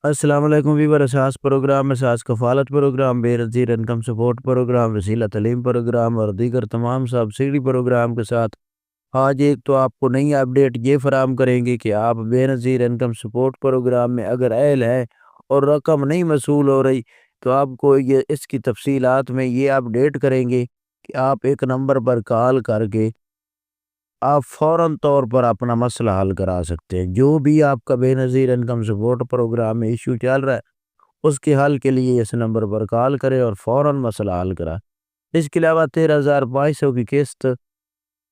السلام علیکم ویور اساس پروگرام اساس کفالت پروگرام بے نظیر انکم سپورٹ پروگرام وسیلہ تعلیم پروگرام اور دیگر تمام سبسڈی پروگرام کے ساتھ آج ایک تو آپ کو نئی اپڈیٹ یہ فراہم کریں گے کہ آپ بے نظیر انکم سپورٹ پروگرام میں اگر اہل ہے اور رقم نہیں وصول ہو رہی تو آپ کو یہ اس کی تفصیلات میں یہ اپڈیٹ کریں گے کہ آپ ایک نمبر پر کال کر کے آپ فوراً طور پر اپنا مسئلہ حل کرا سکتے ہیں۔ جو بھی آپ کا بے نظیر انکم سپورٹ پروگرام میں ایشو چل رہا ہے اس کے حل کے لیے اس نمبر پر کال کریں اور فوراً مسئلہ حل کرا۔ اس کے علاوہ 13,500 کی قسط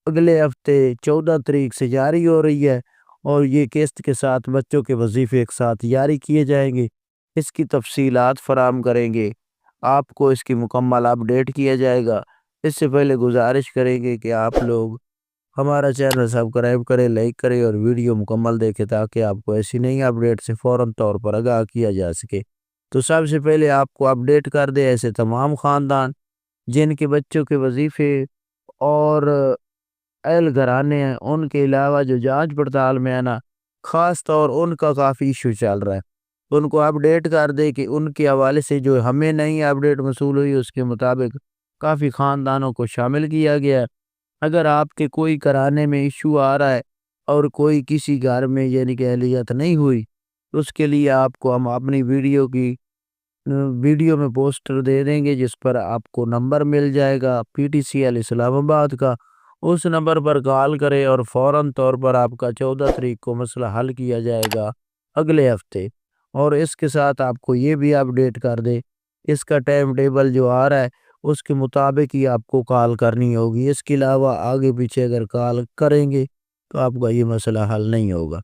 اگلے ہفتے 14 تاریخ سے جاری ہو رہی ہے اور یہ قسط کے ساتھ بچوں کے وظیفے ایک ساتھ جاری کیے جائیں گے۔ اس کی تفصیلات فراہم کریں گے، آپ کو اس کی مکمل اپڈیٹ کیا جائے گا۔ اس سے پہلے گزارش کریں گے کہ آپ لوگ ہمارا چینل سبسکرائب کریں، لائک کریں اور ویڈیو مکمل دیکھیں تاکہ آپ کو ایسی نئی اپڈیٹ سے فوراً طور پر آگاہ کیا جا سکے۔ تو سب سے پہلے آپ کو اپڈیٹ کر دے ایسے تمام خاندان جن کے بچوں کے وظیفے اور اہل گھرانے ہیں، ان کے علاوہ جو جانچ پڑتال میں ہے نا، خاص طور ان کا کافی ایشو چل رہا ہے، ان کو اپڈیٹ کر دے کہ ان کے حوالے سے جو ہمیں نئی اپڈیٹ موصول ہوئی اس کے مطابق کافی خاندانوں کو شامل کیا گیا ہے۔ اگر آپ کے کوئی کرانے میں ایشو آ رہا ہے اور کوئی کسی گھر میں یعنی کہ اہلیت نہیں ہوئی تو اس کے لیے آپ کو ہم اپنی ویڈیو میں پوسٹر دے دیں گے جس پر آپ کو نمبر مل جائے گا PTCL اسلام آباد کا۔ اس نمبر پر کال کریں اور فوراً طور پر آپ کا 14 تاریخ کو مسئلہ حل کیا جائے گا اگلے ہفتے۔ اور اس کے ساتھ آپ کو یہ بھی اپڈیٹ کر دے اس کا ٹائم ٹیبل جو آ رہا ہے اس کے مطابق ہی آپ کو کال کرنی ہوگی۔ اس کے علاوہ آگے پیچھے اگر کال کریں گے تو آپ کا یہ مسئلہ حل نہیں ہوگا۔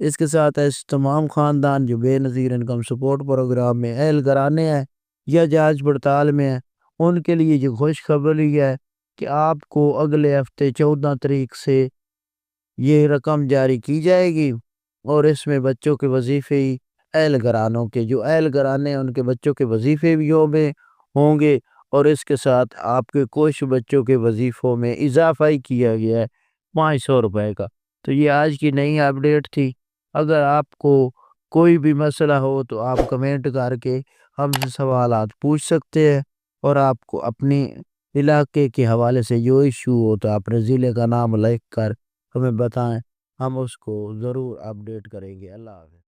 اس کے ساتھ ایسے تمام خاندان جو بے نظیر انکم سپورٹ پروگرام میں اہل گھرانے ہیں یا جانچ پڑتال میں ہیں ان کے لیے یہ خوشخبری ہے کہ آپ کو اگلے ہفتے 14 تاریخ سے یہ رقم جاری کی جائے گی اور اس میں بچوں کے وظیفے ہی اہل گھرانوں کے جو اہل گھرانے ہیں ان کے بچوں کے وظیفے بھی ہوں گے اور اس کے ساتھ آپ کے کچھ بچوں کے وظیفوں میں اضافہ ہی کیا گیا ہے 500 روپے کا۔ تو یہ آج کی نئی اپڈیٹ تھی۔ اگر آپ کو کوئی بھی مسئلہ ہو تو آپ کمنٹ کر کے ہم سے سوالات پوچھ سکتے ہیں اور آپ کو اپنے علاقے کے حوالے سے جو ایشو ہو تو اپنے ضلع کا نام لکھ کر ہمیں بتائیں، ہم اس کو ضرور اپڈیٹ کریں گے۔ اللہ حافظ۔